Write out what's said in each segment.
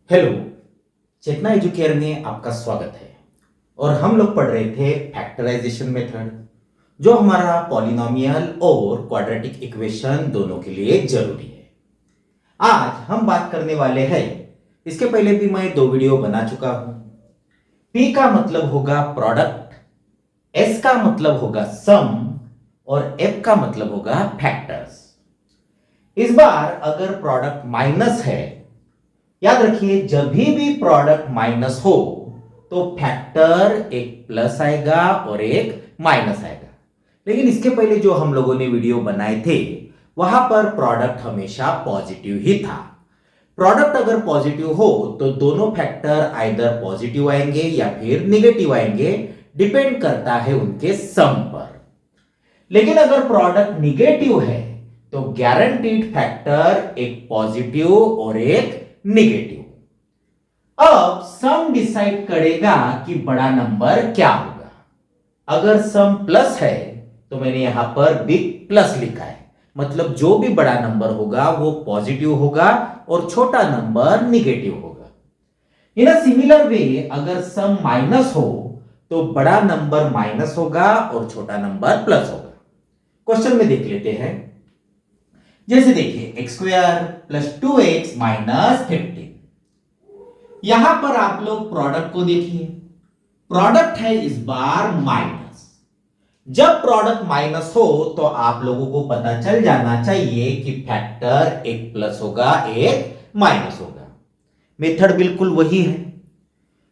Hello. चेतना educare में आपका स्वागत है। और हम लोग पढ़ रहे थे फैक्टराइजेशन मेथड, जो हमारा पॉलिनोमियल और क्वाड्रेटिक इक्वेशन दोनों के लिए जरूरी है। आज हम बात करने वाले हैं, इसके पहले भी मैं 2 वीडियो बना चुका हूं। P का मतलब होगा प्रोडक्ट, S का मतलब होगा सम और F का मतलब होगा फैक्टर्स। इस बार अगर प्रोडक्ट माइनस है, याद रखिए जब भी प्रोडक्ट माइनस हो तो फैक्टर एक प्लस आएगा और एक माइनस आएगा। लेकिन इसके पहले जो हम लोगों ने वीडियो बनाए थे वहां पर प्रोडक्ट हमेशा पॉजिटिव ही था। प्रोडक्ट अगर पॉजिटिव हो तो दोनों फैक्टर आइदर पॉजिटिव आएंगे या फिर निगेटिव आएंगे, डिपेंड करता है उनके सम पर। लेकिन अगर प्रोडक्ट निगेटिव है तो गारंटीड फैक्टर एक पॉजिटिव और एक निगेटिव। अब सम डिसाइड करेगा कि बड़ा नंबर क्या होगा। अगर सम प्लस है तो मैंने यहां पर बिग प्लस लिखा है, मतलब जो भी बड़ा नंबर होगा वो पॉजिटिव होगा और छोटा नंबर निगेटिव होगा। इन अ सिमिलर वे अगर सम माइनस हो तो बड़ा नंबर माइनस होगा और छोटा नंबर प्लस होगा। क्वेश्चन में देख लेते हैं। जैसे देखिए x square plus 2x minus 15। यहां पर आप लोग प्रोडक्ट को देखिए, प्रोडक्ट है इस बार माइनस। जब प्रोडक्ट माइनस हो तो आप लोगों को पता चल जाना चाहिए कि फैक्टर एक प्लस होगा एक माइनस होगा। मेथड बिल्कुल वही है।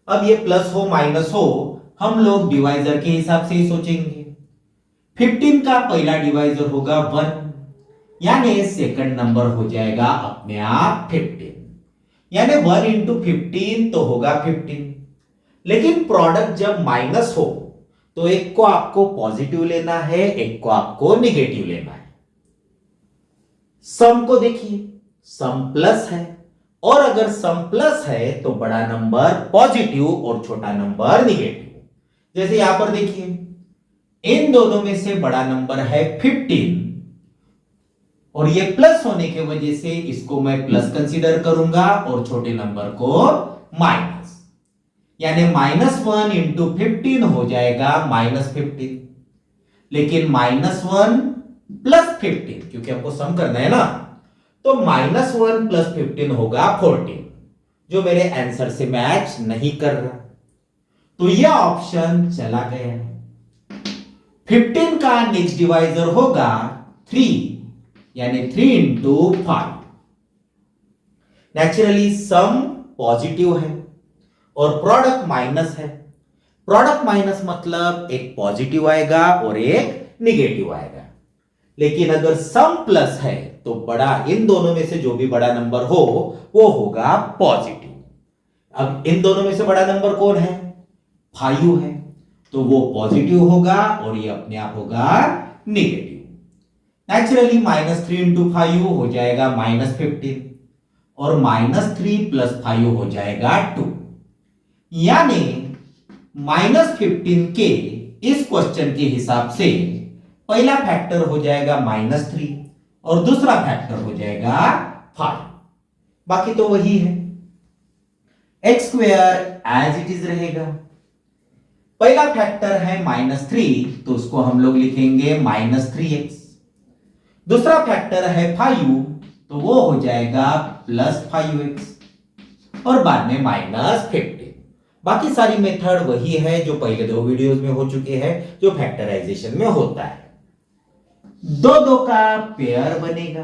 अब ये प्लस हो माइनस हो, हम लोग डिवाइजर के हिसाब से ही सोचेंगे। 15 का पहला डिवाइजर होगा 1, यानी सेकंड नंबर हो जाएगा अपने आप 15, यानी 1 इंटू 15 तो होगा 15। लेकिन प्रोडक्ट जब माइनस हो तो एक को आपको पॉजिटिव लेना है, एक को आपको निगेटिव लेना है। सम को देखिए, सम प्लस है और अगर सम प्लस है तो बड़ा नंबर पॉजिटिव और छोटा नंबर निगेटिव। जैसे यहां पर देखिए, इन दोनों में से बड़ा नंबर है 15 और ये प्लस होने की वजह से इसको मैं प्लस कंसीडर करूंगा और छोटे नंबर को माइनस, यानी -1 इंटू 15 हो जाएगा -15। लेकिन -1 प्लस 15, क्योंकि हमको सम करना है ना, तो -1 प्लस 15 होगा 14, जो मेरे आंसर से मैच नहीं कर रहा, तो यह ऑप्शन चला गया। 15 का नेक्स्ट डिवाइजर होगा 3, यानी 3 इंटू 5। नेचुरली सम पॉजिटिव है और प्रोडक्ट माइनस है। प्रोडक्ट माइनस मतलब एक पॉजिटिव आएगा और एक निगेटिव आएगा। लेकिन अगर सम प्लस है तो बड़ा, इन दोनों में से जो भी बड़ा नंबर हो वो होगा पॉजिटिव। अब इन दोनों में से बड़ा नंबर कौन है? 5 है, तो वो पॉजिटिव होगा और ये अपने आप होगा निगेटिव। नेचुरली -3 इंटू 5 हो जाएगा -15 और -3 प्लस 5 हो जाएगा 2, यानी -15 के इस क्वेश्चन के हिसाब से पहला फैक्टर हो जाएगा -3 और दूसरा फैक्टर हो जाएगा 5। बाकी तो वही है, x square as it is रहेगा। पहला फैक्टर है -3 तो उसको हम लोग लिखेंगे -3x। दूसरा फैक्टर है 5 तो वो हो जाएगा +5x और बाद में -15। बाकी सारी मेथड वही है जो पहले 2 वीडियोस में हो चुके हैं, जो फैक्टराइजेशन में होता है। 2 का पेयर बनेगा।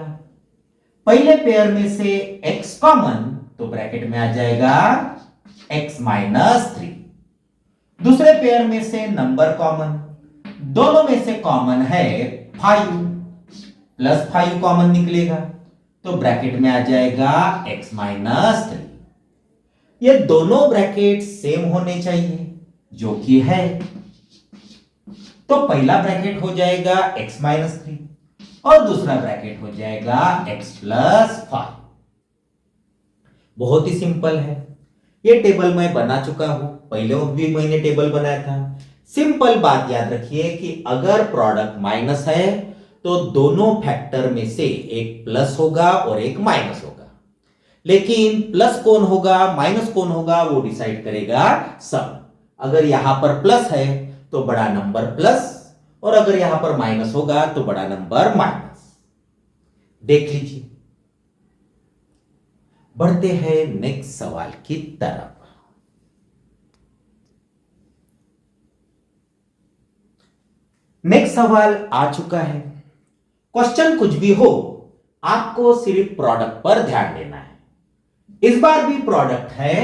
पहले पेयर में से x कॉमन तो ब्रैकेट में आ जाएगा x -3। दूसरे पेयर में से नंबर कॉमन, दोनों में से कॉमन है 5, +5 कॉमन निकलेगा तो ब्रैकेट में आ जाएगा x -3। ये दोनों ब्रैकेट सेम होने चाहिए, जो कि है। तो पहला ब्रैकेट हो जाएगा x -3 और दूसरा ब्रैकेट हो जाएगा x +5। बहुत ही सिंपल है। ये टेबल मैं बना चुका हूं, पहले भी मैंने टेबल बनाया था। सिंपल बात याद रखिए कि अगर प्रोडक्ट माइनस है तो दोनों फैक्टर में से एक प्लस होगा और एक माइनस होगा। लेकिन प्लस कौन होगा माइनस कौन होगा वो डिसाइड करेगा सम। अगर यहां पर प्लस है तो बड़ा नंबर प्लस, और अगर यहां पर माइनस होगा तो बड़ा नंबर माइनस। देख लीजिए। बढ़ते हैं नेक्स्ट सवाल की तरफ। नेक्स्ट सवाल आ चुका है। क्वेश्चन कुछ भी हो, आपको सिर्फ प्रोडक्ट पर ध्यान देना है। इस बार भी प्रोडक्ट है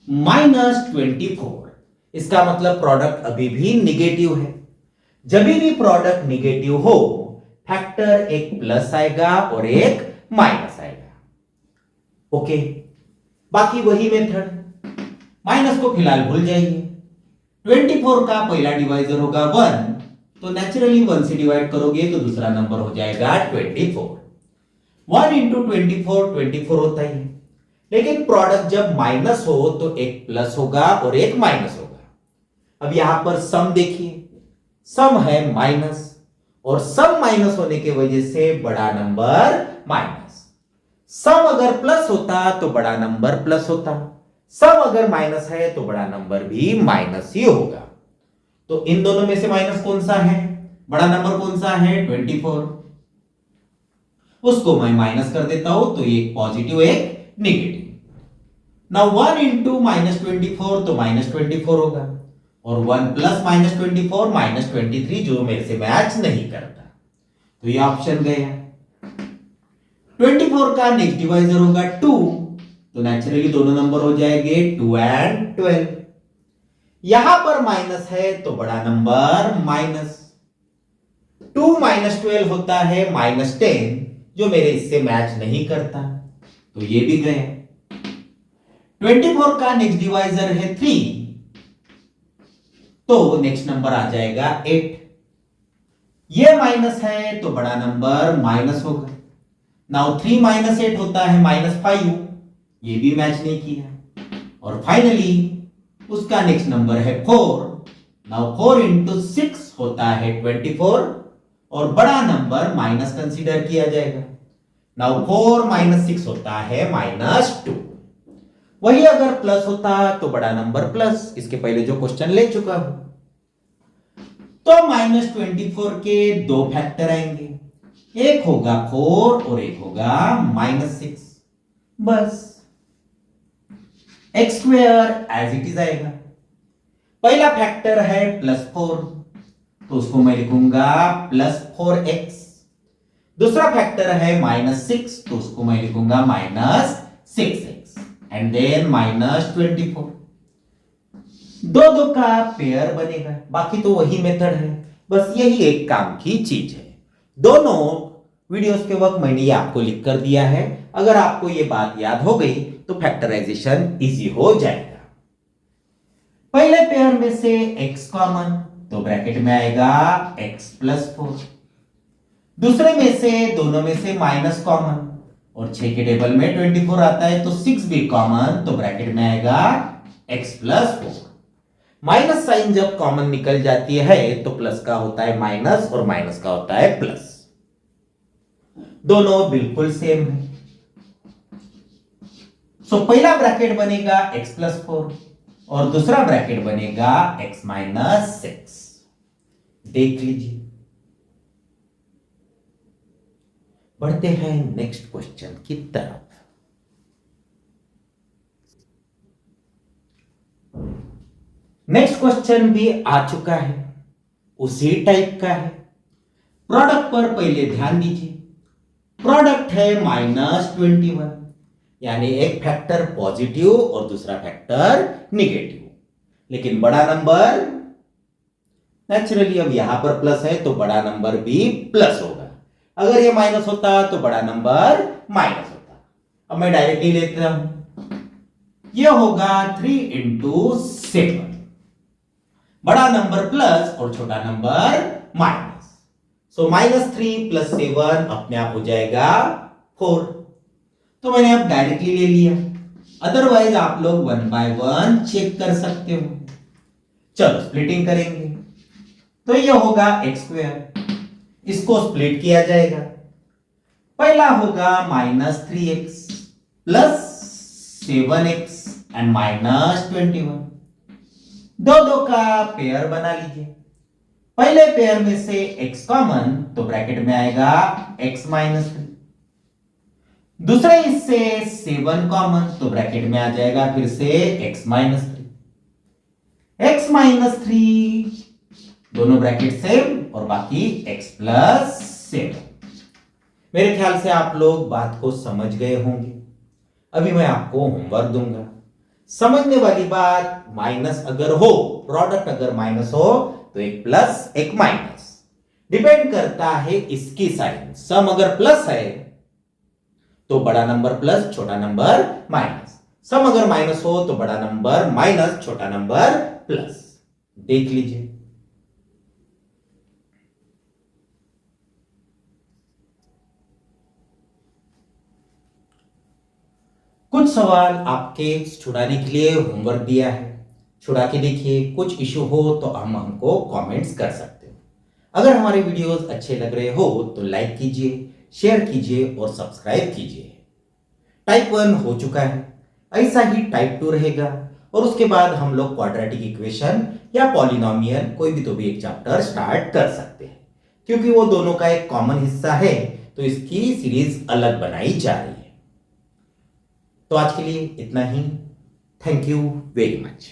-24। इसका मतलब प्रोडक्ट अभी भी निगेटिव है। जब भी प्रोडक्ट निगेटिव हो, फैक्टर एक प्लस आएगा और एक माइनस आएगा। ओके, बाकी वही मेथड। माइनस को फिलहाल भूल जाइए। 24 का पहला डिवाइजर होगा 1, तो नेचुरली 1 से डिवाइड करोगे तो दूसरा नंबर हो जाएगा 24। 1 इंटू 24 होता ही है। लेकिन प्रोडक्ट जब माइनस हो तो एक प्लस होगा और एक माइनस होगा। अब यहां पर सम देखिए, सम है माइनस, और सम माइनस होने की वजह से बड़ा नंबर माइनस। सम अगर प्लस होता तो बड़ा नंबर प्लस होता, सम अगर माइनस है तो बड़ा नंबर भी माइनस ही होगा। तो इन दोनों में से माइनस कौन सा है, बड़ा नंबर कौन सा है 24। उसको मैं माइनस कर देता हूं, तो एक पॉजिटिव एक नेगेटिव। नाउ 1 इंटू -24 तो -24 होगा, और 1 प्लस -24 -23 जो मेरे से मैच नहीं करता, तो ये ऑप्शन गया। 24 का नेक्स्ट डिवाइजर होगा 2, तो नेचुरली दोनों नंबर हो जाएंगे 2 एंड 12। यहां पर माइनस है तो बड़ा नंबर माइनस। 2 - 12 होता है -10, जो मेरे इससे मैच नहीं करता, तो ये भी गए। 24 का नेक्स्ट डिवाइजर है 3, तो नेक्स्ट नंबर आ जाएगा 8। ये माइनस है तो बड़ा नंबर माइनस होगा। नाउ 3 - 8 होता है -5, ये भी मैच नहीं किया। और फाइनली उसका नेक्स्ट नंबर है 4। नाउ 4 इंटू 6 होता है 24, और बड़ा नंबर माइनस कंसीडर किया जाएगा। नाउ 4 - 6 होता है -2। वही अगर प्लस होता तो बड़ा नंबर प्लस, इसके पहले जो क्वेश्चन ले चुका हूं। तो -24 के दो फैक्टर आएंगे, एक होगा 4 और एक होगा -6। बस x square as it is आएगा। पहला फैक्टर है +4, तो उसको मैं लिखूंगा +4x। दूसरा फैक्टर है -6, तो उसको मैं लिखूंगा -6x, एंड देन -24। दो का पेयर बनेगा। बाकी तो वही मेथड है, बस यही एक काम की चीज है। दोनों वीडियोस के वक्त मैंने ये आपको लिख कर दिया है। अगर आपको ये बात याद हो गई तो फैक्टराइजेशन इजी हो जाएगा। पहले पेयर में से x कॉमन, तो ब्रैकेट में आएगा x +4। दूसरे में से दोनों में से माइनस कॉमन, और 6 के टेबल में 24 आता है, तो 6 भी कॉमन, तो ब्रैकेट में आएगा x +4। माइनस साइन जब कॉमन निकल जाती है तो प्लस का होता है माइनस और माइनस का होता है प्लस। दोनों बिल्कुल सेम है। सो पहला ब्रैकेट बनेगा x +4 और दूसरा ब्रैकेट बनेगा x -6। देख लीजिए। बढ़ते हैं नेक्स्ट क्वेश्चन की तरफ। नेक्स्ट क्वेश्चन भी आ चुका है, उसी टाइप का है। प्रोडक्ट पर पहले ध्यान दीजिए। प्रोडक्ट है -21, यानी एक फैक्टर पॉजिटिव और दूसरा फैक्टर निगेटिव, लेकिन बड़ा नंबर नेचुरली अब यहां पर प्लस है तो बड़ा नंबर भी प्लस होगा। अगर ये माइनस होता तो बड़ा नंबर माइनस होता। अब मैं डायरेक्टली लेता हूं, ये होगा 3 × 7। बड़ा नंबर प्लस और छोटा नंबर माइनस, सो -3 + 7 अपने आप हो जाएगा 4। तो मैंने अब डायरेक्टली ले लिया, अदरवाइज आप लोग 1 बाय 1 चेक कर सकते हो। चलो स्प्लिटिंग करेंगे, तो ये होगा x स्क्वायर, इसको स्प्लिट किया जाएगा। पहला होगा -3x प्लस 7x एंड -21। दो दो का पेयर बना लीजिए। पहले पेयर में से x कॉमन तो ब्रैकेट में आएगा x -3। दूसरे इससे 7 कॉमन तो ब्रैकेट में आ जाएगा फिर से x -3। x -3 दोनों ब्रैकेट सेम और बाकी x प्लस 7। मेरे ख्याल से आप लोग बात को समझ गए होंगे। अभी मैं आपको होमवर्क दूंगा। समझने वाली बात, माइनस अगर हो, प्रोडक्ट अगर माइनस हो तो एक प्लस एक माइनस, डिपेंड करता है इसकी साइन। सम अगर प्लस है तो बड़ा नंबर प्लस, छोटा नंबर माइनस। सम अगर माइनस हो तो बड़ा नंबर माइनस, छोटा नंबर प्लस। देख लीजिए। कुछ सवाल आपके छुड़ाने के लिए होमवर्क दिया है, छुड़ा के देखिए। कुछ इशू हो तो हमको कमेंट्स कर सकते हो। अगर हमारे वीडियोस अच्छे लग रहे हो तो लाइक कीजिए, शेयर कीजिए और सब्सक्राइब कीजिए। टाइप 1 हो चुका है, ऐसा ही टाइप 2 रहेगा और उसके बाद हम लोग क्वाड्रेटिक इक्वेशन या पॉलिनोमियल कोई भी तो भी एक चैप्टर स्टार्ट कर सकते हैं। क्योंकि वो दोनों का एक कॉमन हिस्सा है तो इसकी सीरीज अलग बनाई जा रही है। तो आज के लिए इतना ही। Thank you very much.